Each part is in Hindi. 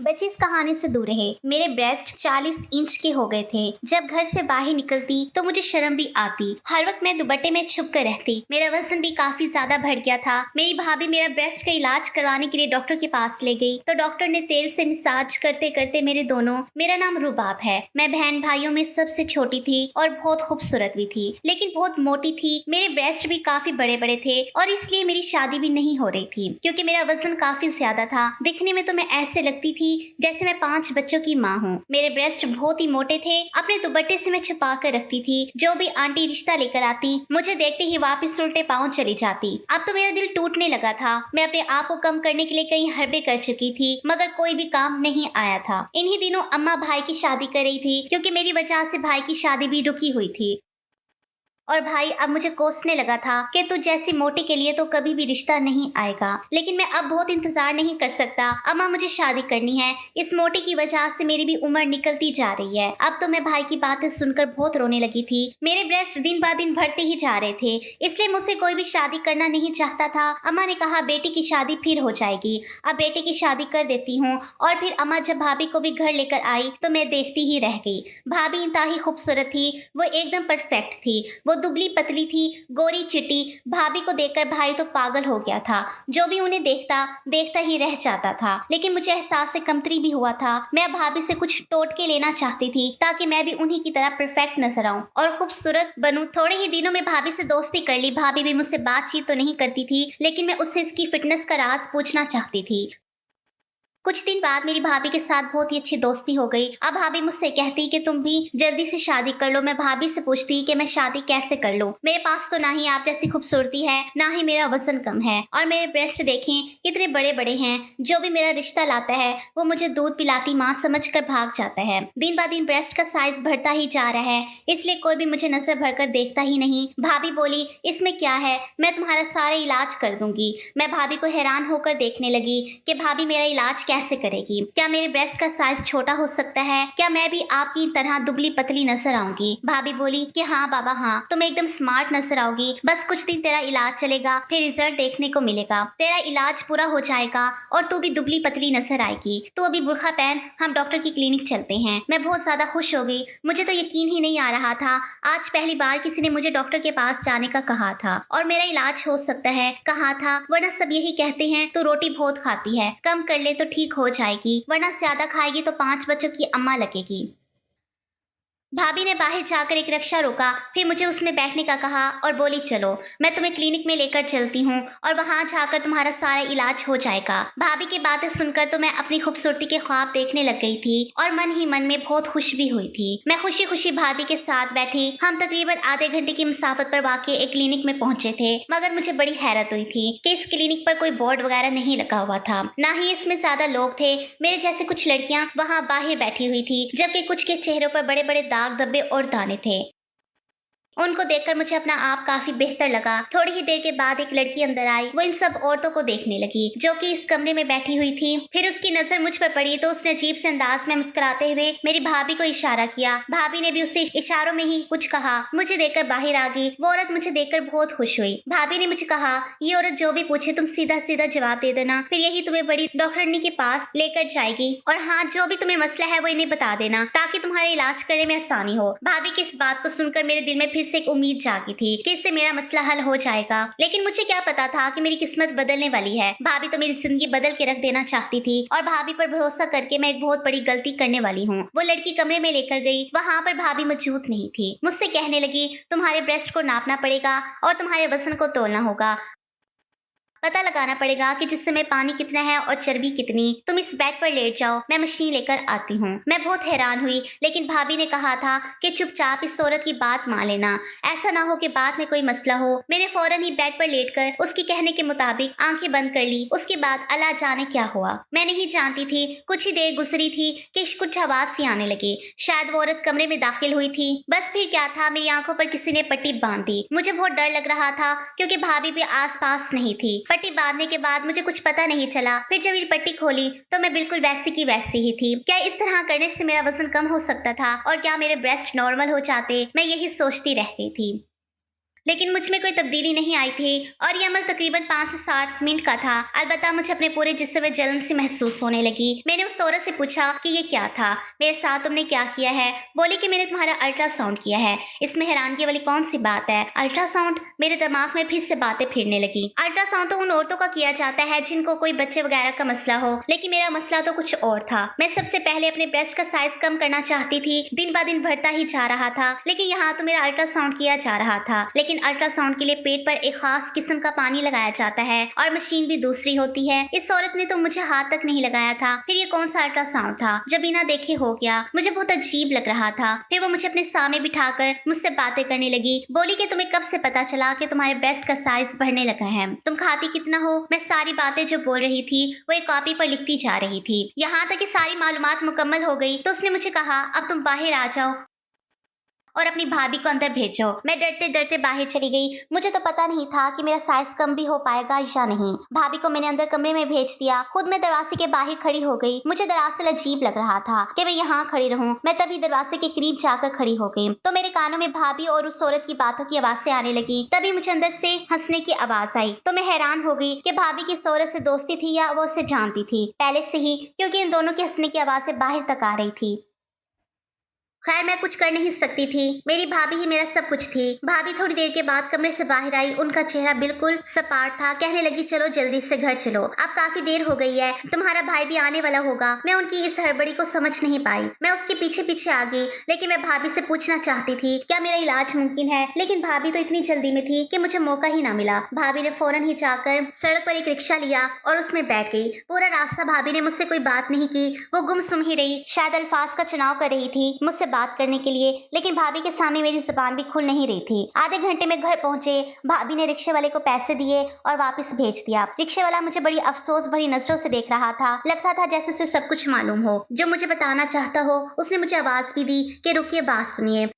बच्चे इस कहानी से दूर रहे। मेरे ब्रेस्ट 40 इंच के हो गए थे। जब घर से बाहर निकलती तो मुझे शर्म भी आती। हर वक्त मैं दुपट्टे में छुप कर रहती। मेरा वजन भी काफी ज्यादा बढ़ गया था। मेरी भाभी मेरा ब्रेस्ट का इलाज करवाने के लिए डॉक्टर के पास ले गई तो डॉक्टर ने तेल से मसाज करते करते मेरा नाम रुबाब है। मैं बहन भाइयों में सबसे छोटी थी और बहुत खूबसूरत भी थी, लेकिन बहुत मोटी थी। मेरे ब्रेस्ट भी काफी बड़े बड़े थे और इसलिए मेरी शादी भी नहीं हो रही थी क्योंकि मेरा वजन काफी ज्यादा था। दिखने में तो मैं ऐसे लगती थी जैसे मैं 5 बच्चों की माँ हूँ। मेरे ब्रेस्ट बहुत ही मोटे थे। अपने दुपट्टे से मैं छुपा कर रखती थी। जो भी आंटी रिश्ता लेकर आती मुझे देखते ही वापस उल्टे पाँव चली जाती। अब तो मेरा दिल टूटने लगा था। मैं अपने आप को कम करने के लिए कई हरबे कर चुकी थी मगर कोई भी काम नहीं आया था। इन्हीं दिनों अम्मा भाई की शादी कर रही थी क्योंकि मेरी वजह से भाई की शादी भी रुकी हुई थी और भाई अब मुझे कोसने लगा था कि तू जैसी मोटी के लिए तो कभी भी रिश्ता नहीं आएगा। लेकिन मैं अब बहुत इंतजार नहीं कर सकता। अम्मा मुझे शादी करनी है। इस मोटी की वजह से मेरी भी उम्र निकलती जा रही है। अब तो मैं भाई की बातें सुनकर बहुत रोने लगी थी। मेरे ब्रेस्ट दिन ब दिन बढ़ते ही जा रहे थे, इसलिए मुझसे कोई भी शादी करना नहीं चाहता था। अम्मा ने कहा बेटी की शादी फिर हो जाएगी, अब बेटे की शादी कर देती हूँ। और फिर अम्मा जब भाभी को भी घर लेकर आई तो मैं देखती ही रह गई। भाभी इंतहाई खूबसूरत थी। वो एकदम परफेक्ट थी। वो दुबली पतली थी, गोरी चिट्टी। भाभी को देखकर भाई तो पागल हो गया था। जो भी उन्हें देखता देखता ही रह जाता था। लेकिन मुझे एहसास से कमतरी भी हुआ था। मैं भाभी से कुछ टोटके लेना चाहती थी ताकि मैं भी उन्हीं की तरह परफेक्ट नजर आऊं और खूबसूरत बनूं। थोड़े ही दिनों में भाभी से दोस्ती कर ली। भाभी भी मुझसे बातचीत तो नहीं करती थी, लेकिन मैं उससे इसकी फिटनेस का राज पूछना चाहती थी। कुछ दिन बाद मेरी भाभी के साथ बहुत ही अच्छी दोस्ती हो गई। अब भाभी मुझसे कहती कि तुम भी जल्दी से शादी कर लो। मैं भाभी से पूछती कि मैं शादी कैसे कर लूं। मेरे पास तो ना ही आप जैसी खूबसूरती है, ना ही मेरा वजन कम है और मेरे ब्रेस्ट देखें कितने बड़े बड़े हैं। जो भी मेरा रिश्ता लाता है वो मुझे दूध पिलाती माँ समझकर भाग जाता है। दिन ब दिन ब्रेस्ट का साइज बढ़ता ही जा रहा है, इसलिए कोई भी मुझे नजर भरकर देखता ही नहीं। भाभी बोली इसमें क्या है, मैं तुम्हारा सारा इलाज कर दूंगी। मैं भाभी को हैरान होकर देखने लगी कि भाभी मेरा इलाज कैसे करेगी। क्या मेरे ब्रेस्ट का साइज छोटा हो सकता है? क्या मैं भी आपकी तरह दुबली पतली नजर आऊंगी? भाभी बोली कि हाँ बाबा हाँ, तुम एकदम स्मार्ट नजर आओगी। बस कुछ दिन तेरा इलाज चलेगा, फिर रिजल्ट देखने को मिलेगा। तेरा इलाज पूरा हो जाएगा और तू भी दुबली पतली नजर आएगी। तो अभी बुर्खा पहन, हम डॉक्टर की क्लिनिक चलते हैं। मैं बहुत ज्यादा खुश हो गई। मुझे तो यकीन ही नहीं आ रहा था। आज पहली बार किसी ने मुझे डॉक्टर के पास जाने का कहा था और मेरा इलाज हो सकता है कहा था। वरना सब यही कहते हैं तो रोटी बहुत खाती है, कम कर ले तो ठीक हो जाएगी, वरना ज्यादा खाएगी तो 5 बच्चों की अम्मा लगेगी। भाभी ने बाहर जाकर एक रिक्शा रोका, फिर मुझे उसमें बैठने का कहा और बोली चलो मैं तुम्हें क्लिनिक में लेकर चलती हूँ और वहां जाकर तुम्हारा सारा इलाज हो जाएगा। भाभी की बातें सुनकर तो मैं अपनी खूबसूरती के ख्वाब देखने लग गई थी और मन ही मन में बहुत खुश भी हुई थी। मैं खुशी खुशी भाभी के साथ बैठी। हम तकरीबन आधे घंटे की मुसाफत पर वाकई एक क्लिनिक में पहुंचे थे, मगर मुझे बड़ी हैरत हुई थी कि इस क्लिनिक पर कोई बोर्ड वगैरह नहीं लगा हुआ था, ना ही इसमें ज्यादा लोग थे। मेरे जैसे कुछ लड़कियां वहां बाहर बैठी हुई थी, जबकि कुछ के चेहरों पर बड़े बड़े दाग धब्बे और दाने थे। उनको देखकर मुझे अपना आप काफी बेहतर लगा। थोड़ी ही देर के बाद एक लड़की अंदर आई। वो इन सब औरतों को देखने लगी जो कि इस कमरे में बैठी हुई थी। फिर उसकी नजर मुझ पर पड़ी तो उसने अजीब से अंदाज में मुस्कुराते हुए मेरी भाभी को इशारा किया। भाभी ने भी उससे इशारों में ही कुछ कहा। मुझे देखकर बाहर आ गई। वो औरत मुझे देखकर बहुत खुश हुई। भाभी ने मुझे कहा ये औरत जो भी पूछे तुम सीधा सीधा जवाब दे देना, फिर यही तुम्हें बड़ी डॉक्टरनी के पास लेकर जाएगी और हाँ जो भी तुम्हें मसला है वो इन्हें बता देना ताकि तुम्हारे इलाज करने में आसानी हो। भाभी की इस बात को सुनकर मेरे दिल में फिर से एक उम्मीद जागी थी कि इससे मेरा मसला हल हो जाएगा। लेकिन मुझे क्या पता था कि मेरी किस्मत बदलने वाली है। भाभी तो मेरी जिंदगी बदल के रख देना चाहती थी और भाभी पर भरोसा करके मैं एक बहुत बड़ी गलती करने वाली हूँ। वो लड़की कमरे में लेकर गई। वहां पर भाभी मौजूद नहीं थी। मुझसे कहने लगी तुम्हारे ब्रेस्ट को नापना पड़ेगा और तुम्हारे वजन को तोलना होगा। पता लगाना पड़ेगा कि जिस समय पानी कितना है और चर्बी कितनी। तुम इस बेड पर लेट जाओ, मैं मशीन लेकर आती हूँ। मैं बहुत हैरान हुई, लेकिन भाभी ने कहा था कि चुपचाप इस औरत की बात मान लेना, ऐसा ना हो कि बाद में कोई मसला हो। मैंने फौरन ही बेड पर लेटकर उसके कहने के मुताबिक आंखें बंद कर ली। उसके बाद अल्लाह जाने क्या हुआ, मैं नहीं जानती थी। कुछ ही देर गुजरी थी कि कुछ आवाज सी आने लगी। शायद वो औरत कमरे में दाखिल हुई थी। बस फिर क्या था, मेरी आंखों पर किसी ने पट्टी बांध दी। मुझे बहुत डर लग रहा था क्योंकि भाभी भी आस पास नहीं थी। पट्टी बांधने के बाद मुझे कुछ पता नहीं चला। फिर जब ये पट्टी खोली तो मैं बिल्कुल वैसी की वैसी ही थी। क्या इस तरह करने से मेरा वजन कम हो सकता था और क्या मेरे ब्रेस्ट नॉर्मल हो जाते? मैं यही सोचती रह गई थी। लेकिन मुझ में कोई तब्दीली नहीं आई थी और ये अमल तकरीबन 5 से 7 मिनट का था। अलबत्ता मुझे अपने पूरे जिस्म में जलन सी महसूस होने लगी। मैंने उस औरत से पूछा कि ये क्या था, मेरे साथ तुमने क्या किया है। बोली कि मैंने तुम्हारा अल्ट्रासाउंड किया है। इसमें हैरानगी वाली कौन सी बात है? अल्ट्रासाउंड? मेरे दिमाग में फिर से बातें फिरने लगी। अल्ट्रासाउंड तो उन औरतों का किया जाता है जिनको कोई बच्चे वगैरह का मसला हो, लेकिन मेरा मसला तो कुछ और था। मैं सबसे पहले अपने ब्रेस्ट का साइज कम करना चाहती थी, दिन ब दिन बढ़ता ही जा रहा था, लेकिन यहाँ तो मेरा अल्ट्रासाउंड किया जा रहा था। लेकिन अल्ट्रासाउंड के लिए पेट पर एक खास किस्म का पानी लगाया जाता है और मशीन भी दूसरी होती है। इस औरत ने तो मुझे हाथ तक नहीं लगाया था। फिर ये कौन सा अल्ट्रासाउंड था जो बिना देखे हो गया? मुझे बहुत अजीब लग रहा था। फिर वो मुझे अपने सामने बिठाकर मुझसे बातें करने लगी। बोली कि तुम्हें कब से पता चला कि तुम्हारे ब्रेस्ट का साइज बढ़ने लगा है? तुम खाती कितना हो? मैं सारी बातें जो बोल रही थी वो एक कॉपी पर लिखती जा रही थी। यहाँ तक कि सारी मालूमात मुकम्मल हो गई तो उसने मुझे कहा, अब तुम बाहर आ जाओ और अपनी भाभी को अंदर भेजो। मैं डरते डरते बाहर चली गई। मुझे तो पता नहीं था कि मेरा साइज कम भी हो पाएगा या नहीं। भाभी को मैंने अंदर कमरे में भेज दिया। खुद मैं दरवाजे के बाहर खड़ी हो गई। मुझे दरअसल अजीब लग रहा था कि मैं यहाँ खड़ी रहूं। मैं तभी दरवाजे के करीब जाकर खड़ी हो गई तो मेरे कानों में भाभी और उस औरत की बातों की आवाजें आने लगी। तभी मुझे अंदर से हंसने की आवाज आई तो मैं हैरान हो गई कि भाभी की इस औरत से दोस्ती थी या वो उसे जानती थी पहले से ही, क्योंकि इन दोनों की हंसने की आवाजें बाहर तक आ रही थी। खैर मैं कुछ कर नहीं सकती थी। मेरी भाभी ही मेरा सब कुछ थी। भाभी थोड़ी देर के बाद कमरे से बाहर आई। उनका चेहरा बिल्कुल सपाट था। कहने लगी, चलो जल्दी से घर चलो, अब काफी देर हो गई है, तुम्हारा भाई भी आने वाला होगा। मैं उनकी इस हड़बड़ी को समझ नहीं पाई। मैं उसके पीछे पीछे आ गई, लेकिन मैं भाभी से पूछना चाहती थी क्या मेरा इलाज मुमकिन है, लेकिन भाभी तो इतनी जल्दी में थी कि मुझे मौका ही ना मिला। भाभी ने फौरन ही जाकर सड़क पर एक रिक्शा लिया और उसमें बैठ गई। पूरा रास्ता भाभी ने मुझसे कोई बात नहीं की। वो गुमसुम ही रही, शायद अल्फाज का चुनाव कर रही थी मुझसे बात करने के लिए, लेकिन भाभी के सामने मेरी जुबान भी खुल नहीं रही थी। आधे घंटे में घर पहुंचे। भाभी ने रिक्शे वाले को पैसे दिए और वापस भेज दिया। रिक्शे वाला मुझे बड़ी अफसोस भरी नजरों से देख रहा था। लगता था जैसे उसे सब कुछ मालूम हो, जो मुझे बताना चाहता हो। उसने मुझे आवाज भी दी कि रुकिए, बात सुनिए।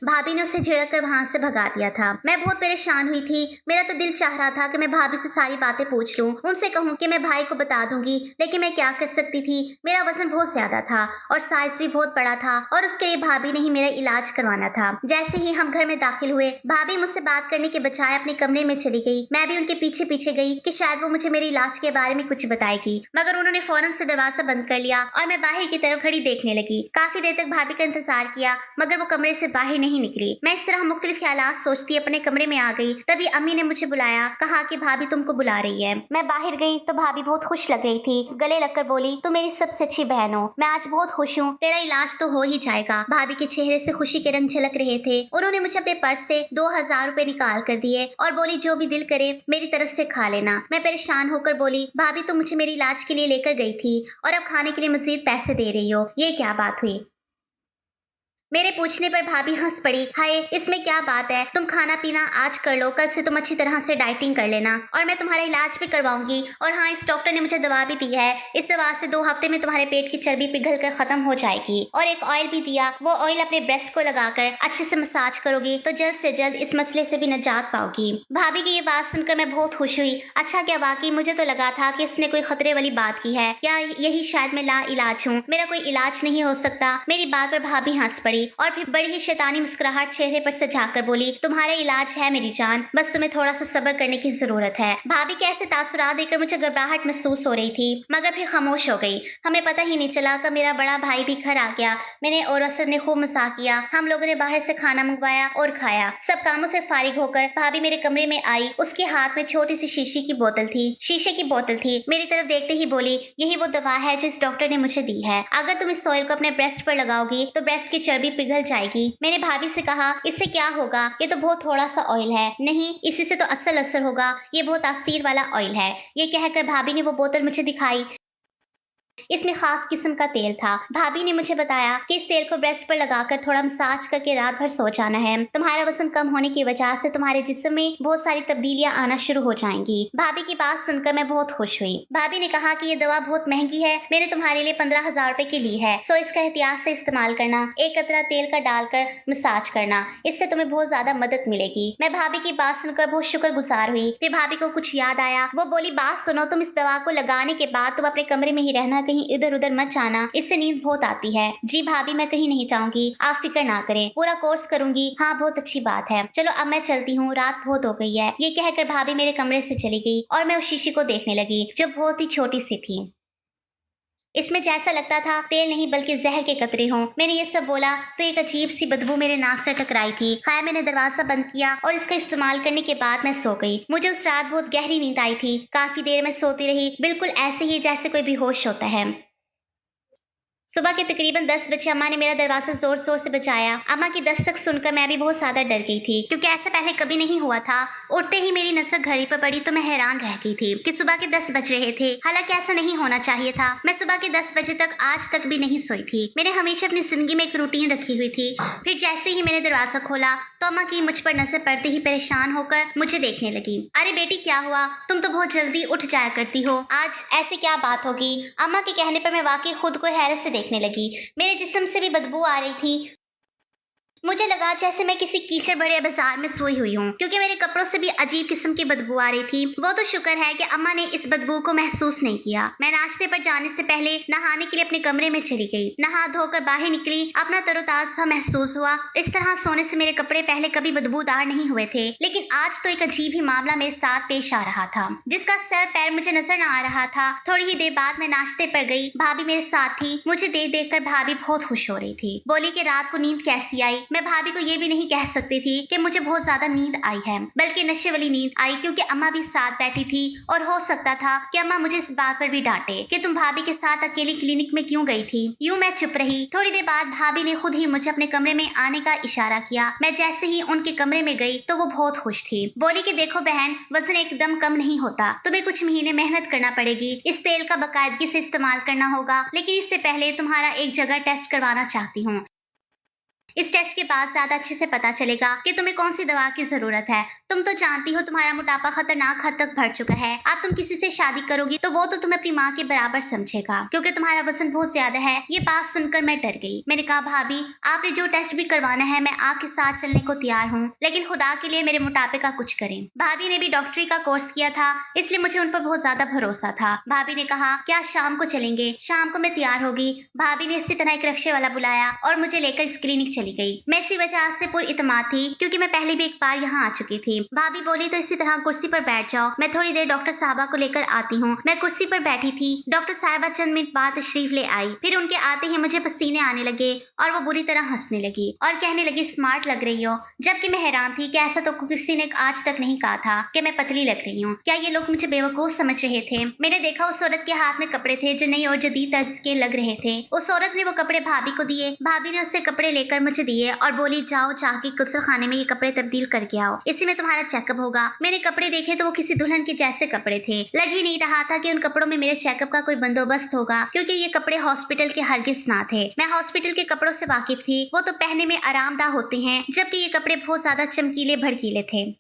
भाभी ने उसे झिड़क कर वहां से भगा दिया था। मैं बहुत परेशान हुई थी। मेरा तो दिल चाह रहा था कि मैं भाभी से सारी बातें पूछ लूं, उनसे कहूं कि मैं भाई को बता दूंगी, लेकिन मैं क्या कर सकती थी। मेरा वजन बहुत ज्यादा था और साइज भी बहुत बड़ा था और उसके लिए भाभी ने ही मेरा इलाज करवाना था। जैसे ही हम घर में दाखिल हुए, भाभी मुझसे बात करने के बजाय अपने कमरे में चली गई। मैं भी उनके पीछे पीछे गई कि शायद वो मुझे मेरे इलाज के बारे में कुछ बताएगी, मगर उन्होंने फौरन से दरवाजा बंद कर लिया और मैं बाहर की तरफ खड़ी देखने लगी। काफी देर तक भाभी का इंतजार किया, मगर वो कमरे से बाहर नहीं निकली। मैं इस तरह मुख्तलिफ ख्यालात सोचती अपने कमरे में आ गई। तभी अम्मी ने मुझे बुलाया, कहा कि भाभी तुमको बुला रही है। मैं बाहर गई तो भाभी बहुत खुश लग रही थी। गले लगकर बोली, तू मेरी सबसे अच्छी बहन हो, मैं आज बहुत खुश हूँ, तेरा इलाज तो हो ही जाएगा। भाभी के चेहरे से खुशी के रंग झलक रहे थे। उन्होंने मुझे अपने पर्स से 2000 रुपए निकाल कर दिए और बोली, जो भी दिल करे मेरी तरफ से खा लेना। मैं परेशान होकर बोली, भाभी तुम मुझे मेरे इलाज के लिए लेकर गई थी और अब खाने के लिए मजीद पैसे दे रही हो, ये क्या बात हुई? मेरे पूछने पर भाभी हंस पड़ी। हाय, इसमें क्या बात है, तुम खाना पीना आज कर लो, कल से तुम अच्छी तरह से डाइटिंग कर लेना और मैं तुम्हारा इलाज भी करवाऊंगी। और हाँ, इस डॉक्टर ने मुझे दवा भी दी है, इस दवा से 2 हफ्ते में तुम्हारे पेट की चर्बी पिघल कर खत्म हो जाएगी। और एक ऑयल भी दिया, वो ऑयल अपने ब्रेस्ट को लगाकर अच्छे से मसाज करोगी तो जल्द से जल्द इस मसले से भी निजात पाओगी। भाभी की ये बात सुनकर मैं बहुत खुश हुई। अच्छा, क्या वाकई मुझे तो लगा था कि इसने कोई खतरे वाली बात की है, या यही शायद मैं ला इलाज हूँ, मेरा कोई इलाज नहीं हो सकता। मेरी बात पर भाभी हंस पड़ी और फिर बड़ी ही शैतानी मुस्कुराहट चेहरे पर सजाकर बोली, तुम्हारा इलाज है मेरी जान, बस तुम्हें थोड़ा सा सब्र करने की जरूरत है। भाभी के ऐसे तासुरात देकर मुझे घबराहट महसूस हो रही थी, मगर फिर खामोश हो गई। हमें पता ही नहीं चला कि मेरा बड़ा भाई भी घर आ गया। मैंने और असद ने खूब मजाक किया। हम लोगों ने बाहर से खाना मंगवाया और खाया। सब कामों से फारिग होकर भाभी मेरे कमरे में आई। उसके हाथ में छोटी सी शीशे की बोतल थी। मेरी तरफ देखते ही बोली, यही वो दवा है जो इस डॉक्टर ने मुझे दी है। अगर तुम इस ऑयल को अपने ब्रेस्ट पर लगाओगी तो ब्रेस्ट की चर्बी पिघल जाएगी। मैंने भाभी से कहा, इससे क्या होगा, ये तो बहुत थोड़ा सा ऑयल है। नहीं, इसी से तो असल असर होगा, ये बहुत तासीर वाला ऑयल है। ये कहकर भाभी ने वो बोतल मुझे दिखाई। इसमें खास किस्म का तेल था। भाभी ने मुझे बताया कि इस तेल को ब्रेस्ट पर लगाकर थोड़ा मसाज करके रात भर सो जाना है। तुम्हारा वजन कम होने की वजह से तुम्हारे जिस्म में बहुत सारी तब्दीलियां आना शुरू हो जाएंगी। भाभी की बात सुनकर मैं बहुत खुश हुई। भाभी ने कहा कि ये दवा बहुत महंगी है, मैंने तुम्हारे लिए 15,000 रुपए की ली है, सो इसका एहतियात से इस्तेमाल करना। एक कतरा तेल का डालकर मसाज करना, इससे तुम्हें बहुत ज्यादा मदद मिलेगी। मैं भाभी की बात सुनकर बहुत शुक्रगुजार हुई। फिर भाभी को कुछ याद आया। वो बोली, बात सुनो, तुम इस दवा को लगाने के बाद तुम अपने कमरे में ही रहना, कहीं कहीं इधर उधर मत जाना, इससे नींद बहुत आती है। जी भाभी, मैं कहीं नहीं जाऊंगी, आप फिक्र ना करें, पूरा कोर्स करूंगी। हाँ, बहुत अच्छी बात है, चलो अब मैं चलती हूँ, रात बहुत हो गई है। ये कहकर भाभी मेरे कमरे से चली गई और मैं उस शीशी को देखने लगी जो बहुत ही छोटी सी थी। इसमें जैसा लगता था तेल नहीं बल्कि जहर के कतरे हों। मैंने ये सब बोला तो एक अजीब सी बदबू मेरे नाक से टकराई थी। खैर, मैंने दरवाजा बंद किया और इसका इस्तेमाल करने के बाद मैं सो गई। मुझे उस रात बहुत गहरी नींद आई थी। काफी देर मैं सोती रही, बिल्कुल ऐसे ही जैसे कोई बेहोश होता है। सुबह के तकरीबन 10 बजे अम्मा ने मेरा दरवाजा जोर जोर से बजाया। अम्मा की दस्तक सुनकर मैं भी बहुत ज्यादा डर गई थी, क्योंकि ऐसा पहले कभी नहीं हुआ था। उठते ही मेरी नजर घड़ी पर पड़ी तो मैं हैरान रह गई थी कि सुबह के 10 बज रहे थे। हालांकि ऐसा नहीं होना चाहिए था। मैं सुबह के 10 बजे तक आज तक भी नहीं सोई थी। मैंने हमेशा अपनी जिंदगी में एक रूटीन रखी हुई थी। फिर जैसे ही मैंने दरवाजा खोला तो अम्मा की मुझ पर नजर पड़ते ही परेशान होकर मुझे देखने लगी। अरे बेटी, क्या हुआ? तुम तो बहुत जल्दी उठ जाया करती हो, आज ऐसे क्या बात होगी? अम्मा के कहने पर मैं वाकई खुद को हैरत से देखने लगी। मेरे जिस्म से भी बदबू आ रही थी। मुझे लगा जैसे मैं किसी कीचड़ भरे बाजार में सोई हुई हूँ, क्योंकि मेरे कपड़ों से भी अजीब किस्म की बदबू आ रही थी। वो तो शुक्र है कि अम्मा ने इस बदबू को महसूस नहीं किया। मैं नाश्ते पर जाने से पहले नहाने के लिए अपने कमरे में चली गई। नहा धोकर बाहर निकली, अपना तरोताजा महसूस हुआ। इस तरह सोने से मेरे कपड़े पहले कभी बदबूदार नहीं हुए थे, लेकिन आज तो एक अजीब ही मामला मेरे साथ पेश आ रहा था, जिसका सर पैर मुझे नजर न आ रहा था। थोड़ी ही देर बाद मैं नाश्ते पर गई। भाभी मेरे साथ थी। मुझे देख कर भाभी बहुत खुश हो रही थी। बोली कि रात को नींद कैसी आई। मैं भाभी को ये भी नहीं कह सकती थी कि मुझे बहुत ज्यादा नींद आई है, बल्कि नशे वाली नींद आई, क्योंकि अम्मा भी साथ बैठी थी और हो सकता था कि अम्मा मुझे इस बात पर भी डांटे कि तुम भाभी के साथ अकेली क्लिनिक में क्यों गई थी। यूं मैं चुप रही। थोड़ी देर बाद भाभी ने खुद ही मुझे अपने कमरे में आने का इशारा किया। मैं जैसे ही उनके कमरे में गई तो वो बहुत खुश थी। बोली कि देखो बहन, वजन एकदम कम नहीं होता, तुम्हें कुछ महीने मेहनत करना पड़ेगी। इस तेल का बाकायदगी से इस्तेमाल करना होगा, लेकिन इससे पहले तुम्हारा एक जगह टेस्ट करवाना चाहती हूँ। इस टेस्ट के बाद ज्यादा अच्छे से पता चलेगा कि तुम्हें कौन सी दवा की जरूरत है। तुम तो जानती हो तुम्हारा मोटापा खतरनाक हद तक बढ़ चुका है। अब तुम किसी से शादी करोगी तो वो तो तुम्हें अपनी माँ के बराबर समझेगा, क्योंकि तुम्हारा वजन बहुत ज्यादा है। ये बात सुनकर मैं डर गई। मैंने कहा भाभी, आपने जो टेस्ट भी करवाना है मैं आपके साथ चलने को तैयार हूँ, लेकिन खुदा के लिए मेरे मोटापे का कुछ करें। भाभी ने भी डॉक्टरी का कोर्स किया था, इसलिए मुझे उन पर बहुत ज्यादा भरोसा था। भाभी ने कहा कि आज शाम को चलेंगे। शाम को मैं तैयार होगी। भाभी ने इसी तरह एक रिक्शे वाला बुलाया और मुझे लेकर इस क्लिनिक चली गई। मैं इसी वजह से पूरी इत्मीनान थी, क्योंकि मैं पहले भी एक बार यहाँ आ चुकी थी। भाभी बोली तो इसी तरह कुर्सी पर बैठ जाओ, मैं थोड़ी देर डॉक्टर साहबा को लेकर आती हूँ। मैं कुर्सी पर बैठी थी। डॉक्टर साहबा चंद मिनट बाद तशरीफ ले आई। फिर उनके आते ही मुझे पसीने आने लगे और वो बुरी तरह हंसने लगी और कहने लगी स्मार्ट लग रही हो। जबकि मैं हैरान थी कि ऐसा तो किसी ने आज तक नहीं कहा था कि मैं पतली लग रही हूँ। क्या ये लोग मुझे बेवकूफ समझ रहे थे? मैंने देखा उस औरत के हाथ में कपड़े थे जो नई और जदीद तर्ज के लग रहे थे। उस औरत ने वो कपड़े भाभी को दिए। भाभी ने उससे कपड़े लेकर मुझे दिए और बोली जाओ जाके गुस्ल खाने में ये कपड़े तब्दील करके आओ, इसी में तुम्हारा चेकअप होगा। मैंने कपड़े देखे तो वो किसी दुल्हन के जैसे कपड़े थे। लग ही नहीं रहा था कि उन कपड़ों में मेरे चेकअप का कोई बंदोबस्त होगा, क्योंकि ये कपड़े हॉस्पिटल के हरगिज ना थे। मैं हॉस्पिटल के कपड़ों से वाकिफ थी। वो तो पहनने में आरामदाह होते हैं, जबकि ये कपड़े बहुत ज्यादा चमकीले भड़कीले थे।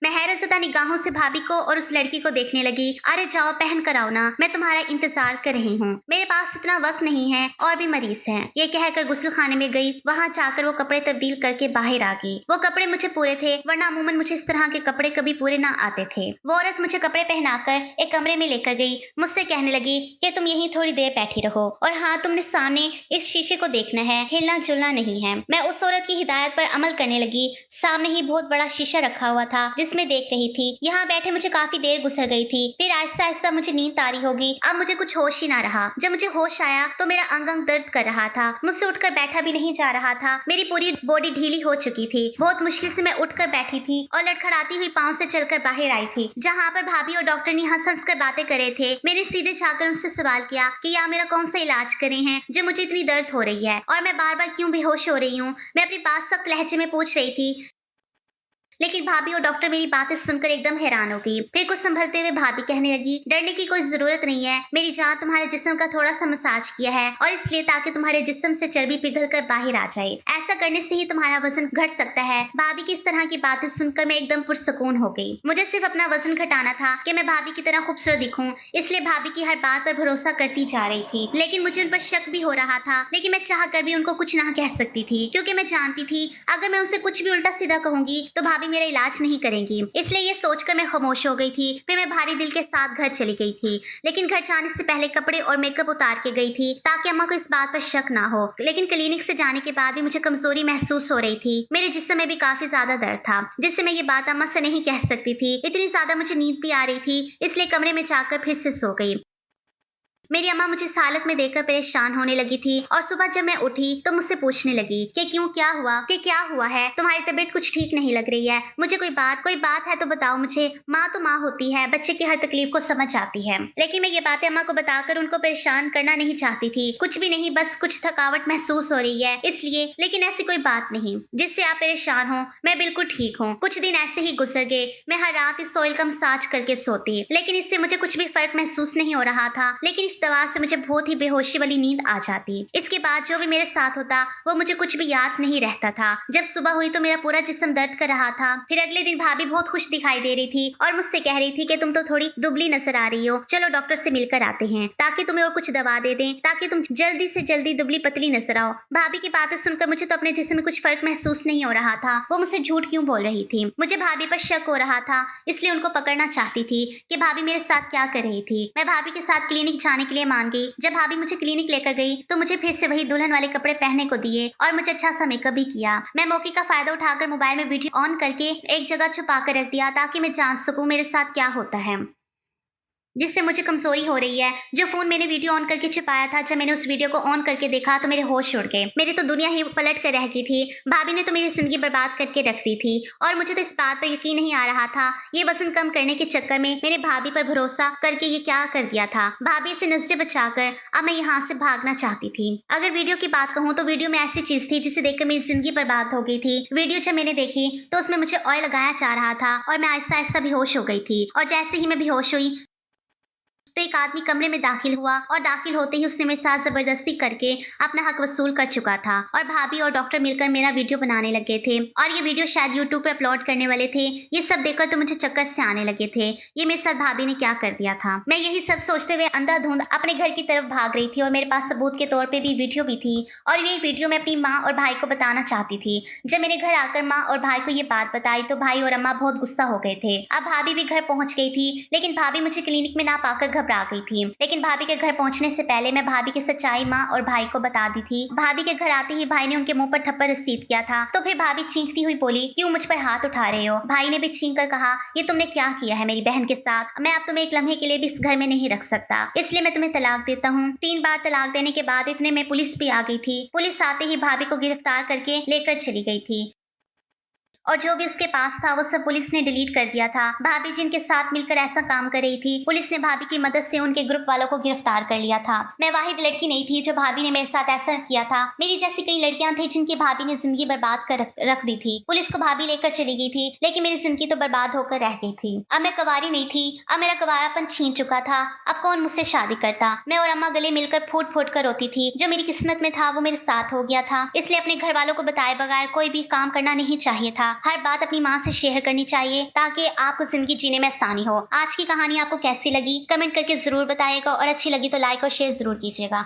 मैं हैरतज़दा निगाहों से भाभी को और उस लड़की को देखने लगी। अरे जाओ पहन कर आओ ना, मैं तुम्हारा इंतजार कर रही हूँ। मेरे पास इतना वक्त नहीं है और भी मरीज हैं। ये कहकर गुस्ल खाने में गई। वहाँ जाकर वो कपड़े तब्दील करके बाहर आ गई। वो कपड़े मुझे पूरे थे, वरना अमूमन मुझे इस तरह के कपड़े कभी पूरे ना आते थे। वो औरत मुझे कपड़े पहनाकर एक कमरे में लेकर गई। मुझसे कहने लगी कि तुम यहीं थोड़ी देर बैठी रहो, और हाँ, तुमने सामने इस शीशे को देखना है, हिलना जुलना नहीं है। मैं उस औरत की हिदायत पर अमल करने लगी। सामने ही बहुत बड़ा शीशा रखा हुआ था जिसमें देख रही थी। यहाँ बैठे मुझे काफी देर गुजर गई थी। फिर आहिस्ता आहिस्ता मुझे नींद तारी होगी। अब मुझे कुछ होश ही ना रहा। जब मुझे होश आया तो मेरा अंग अंग दर्द कर रहा था। मुझसे उठकर बैठा भी नहीं जा रहा था। मेरी पूरी बॉडी ढीली हो चुकी थी। बहुत मुश्किल से मैं उठकर बैठी थी और लड़खड़ाती हुई पाँव से चलकर बाहर आई थी, जहाँ पर भाभी और डॉक्टर ने हंस हंस कर बातें कर रहे थे। मैंने सीधे जाकर उनसे सवाल किया कि या मेरा कौन सा इलाज करे हैं जो मुझे इतनी दर्द हो रही है और मैं बार बार क्यों बेहोश हो रही हूँ। मैं अपनी बात सख्त लहजे में पूछ रही थी, लेकिन भाभी और डॉक्टर मेरी बातें सुनकर एकदम हैरान हो गई। फिर कुछ संभलते हुए भाभी कहने लगी, डरने की कोई जरूरत नहीं है। मेरी जान तुम्हारे जिस्म का थोड़ा सा मसाज किया है, और इसलिए ताकि तुम्हारे जिस्म से चर्बी पिघल कर बाहर आ जाए। ऐसा करने से ही तुम्हारा वजन घट सकता है। भाभी की इस तरह की बातें सुनकर मैं एकदम पुरसकून हो गई। मुझे सिर्फ अपना वजन घटाना था कि मैं भाभी की तरह खूबसूरत दिखूं, इसलिए भाभी की हर बात पर भरोसा करती जा रही थी। लेकिन मुझे उन पर शक भी हो रहा था, लेकिन मैं चाह कर भी उनको कुछ ना कह सकती थी, क्योंकि मैं जानती थी अगर मैं उनसे कुछ भी उल्टा सीधा कहूंगी तो भाभी भाभी मेरा इलाज नहीं करेंगी। इसलिए ये सोचकर मैं खामोश हो गई थी। फिर मैं भारी दिल के साथ घर चली गई थी, लेकिन घर जाने से पहले कपड़े और मेकअप उतार के गई थी ताकि अम्मा को इस बात पर शक ना हो। लेकिन क्लिनिक से जाने के बाद भी मुझे कमजोरी महसूस हो रही थी। मेरे जिस्म में भी काफी ज्यादा दर्द था, जिससे मैं ये बात अम्मा से नहीं कह सकती थी। इतनी ज्यादा मुझे नींद भी आ रही थी, इसलिए कमरे में जाकर फिर से सो गई। मेरी अम्मा मुझे इस हालत में देखकर परेशान होने लगी थी और सुबह जब मैं उठी तो मुझसे पूछने लगी कि क्यों, क्या हुआ है, तुम्हारी तबीयत कुछ ठीक नहीं लग रही है, मुझे कोई बात है तो बताओ मुझे। माँ तो माँ होती है, बच्चे की हर तकलीफ को समझ जाती है। लेकिन मैं ये बातें अम्मा को बताकर उनको परेशान करना नहीं चाहती थी। कुछ भी नहीं, बस कुछ थकावट महसूस हो रही है इसलिए। लेकिन ऐसी कोई बात नहीं जिससे आप परेशान हो, मैं बिल्कुल ठीक हूँ। कुछ दिन ऐसे ही गुजर गए। मैं हर रात इस ऑयल का मसाज करके सोती, लेकिन इससे मुझे कुछ भी फर्क महसूस नहीं हो रहा था। लेकिन इस दवा से मुझे बहुत ही बेहोशी वाली नींद आ जाती। इसके बाद जो भी मेरे साथ होता वो मुझे कुछ भी याद नहीं रहता था। जब सुबह हुई तो मेरा पूरा जिस्म दर्द कर रहा था। फिर अगले दिन भाभी बहुत खुश दिखाई दे रही थी और मुझसे कह रही थी कि तुम तो थोड़ी दुबली नजर आ रही हो, चलो डॉक्टर से मिलकर आते हैं ताकि तुम्हें और कुछ दवा दे दें ताकि तुम जल्दी से जल्दी दुबली पतली नजर आओ। भाभी की बातें सुनकर मुझे तो अपने जिस्म में कुछ फर्क महसूस नहीं हो रहा था। वो मुझसे झूठ क्यों बोल रही थी? मुझे भाभी पर शक हो रहा था, इसलिए उनको पकड़ना चाहती थी कि भाभी मेरे साथ क्या कर रही थी। मैं भाभी के साथ क्लिनिक जाने के लिए मान गई। जब भाभी मुझे क्लिनिक लेकर गई तो मुझे फिर से वही दुल्हन वाले कपड़े पहनने को दिए और मुझे अच्छा सा मेकअप भी किया। मैं मौके का फायदा उठाकर मोबाइल में वीडियो ऑन करके एक जगह छुपा कर रख दिया ताकि मैं जान सकूं मेरे साथ क्या होता है, जिससे मुझे कमजोरी हो रही है। जो फोन मैंने वीडियो ऑन करके छिपाया था, जब मैंने उस वीडियो को ऑन करके देखा तो मेरे होश उड़ गए। मेरी तो दुनिया ही पलट कर रह गई थी। भाभी ने तो मेरी जिंदगी बर्बाद करके रख दी थी और मुझे तो इस बात पर यकीन नहीं आ रहा था। ये वजन कम करने के चक्कर में मैंने भाभी पर भरोसा करके ये क्या कर दिया था। भाभी से नजरें बचाकर अब मैं यहाँ से भागना चाहती थी। अगर वीडियो की बात कहूँ तो वीडियो में ऐसी चीज थी जिसे देखकर मेरी जिंदगी बर्बाद हो गई थी। वीडियो जब मैंने देखी तो उसमें मुझे ऑयल लगाया जा रहा था और मैं आहिस्ता आहिस्ता बेहोश हो गई थी। और जैसे ही मैं बेहोश हुई तो एक आदमी कमरे में दाखिल हुआ और दाखिल होते ही उसने मेरे साथ जबरदस्ती करके अपना हक वसूल कर चुका था। और भाभी और डॉक्टर मिलकर मेरा वीडियो बनाने लगे थे और ये वीडियो शायद यूट्यूब पर अपलोड करने वाले थे। ये सब देखकर तो मुझे चक्कर से आने लगे थे। ये मेरे साथ भाभी ने क्या कर दिया था। मैं यही सब सोचते हुए अंधाधुंध अपने घर की तरफ भाग रही थी और मेरे पास सबूत के तौर पर भी वीडियो भी थी और ये वीडियो मैं अपनी माँ और भाई को बताना चाहती थी। जब मेरे घर आकर माँ और भाई को ये बात बताई तो भाई और अम्मा बहुत गुस्सा हो गए थे। अब भाभी भी घर पहुंच गई थी, लेकिन भाभी मुझे क्लिनिक में ना पाकर घबरा गई थी। लेकिन भाभी के घर पहुंचने से पहले मैं भाभी की सच्चाई माँ और भाई को बता दी थी। भाभी के घर आते ही भाई ने उनके मुंह पर थप्पड़ रसीद किया था। तो फिर भाभी चीखती हुई बोली, क्यों मुझ पर हाथ उठा रहे हो? भाई ने भी चीख कर कहा, ये तुमने क्या किया है मेरी बहन के साथ? मैं अब तुम्हें एक लम्हे के लिए भी इस घर में नहीं रख सकता, इसलिए मैं तुम्हें तलाक देता हूँ। 3 बार तलाक देने के बाद इतने में पुलिस भी आ गई थी। पुलिस आते ही भाभी को गिरफ्तार करके लेकर चली गई थी और जो भी उसके पास था वो सब पुलिस ने डिलीट कर दिया था। भाभी जिनके साथ मिलकर ऐसा काम कर रही थी, पुलिस ने भाभी की मदद से उनके ग्रुप वालों को गिरफ्तार कर लिया था। मैं वाहिद लड़की नहीं थी जो भाभी ने मेरे साथ ऐसा किया था। मेरी जैसी कई लड़कियां थी जिनकी भाभी ने जिंदगी बर्बाद कर रख दी थी। पुलिस को भाभी लेकर चली गई थी, लेकिन मेरी जिंदगी तो बर्बाद होकर रह गई थी। अब मैं कवारी नहीं थी, अब मेरा कवारापन छीन चुका था। अब कौन मुझसे शादी करता? मैं और अम्मा गले मिलकर फूट फूट कर रोती थी। जो मेरी किस्मत में था वो मेरे साथ हो गया था, इसलिए अपने घर वालों को बताए बगैर कोई भी काम करना नहीं चाहिए था। हर बात अपनी माँ से शेयर करनी चाहिए ताकि आपको जिंदगी जीने में आसानी हो। आज की कहानी आपको कैसी लगी कमेंट करके जरूर बताइएगा और अच्छी लगी तो लाइक और शेयर जरूर कीजिएगा।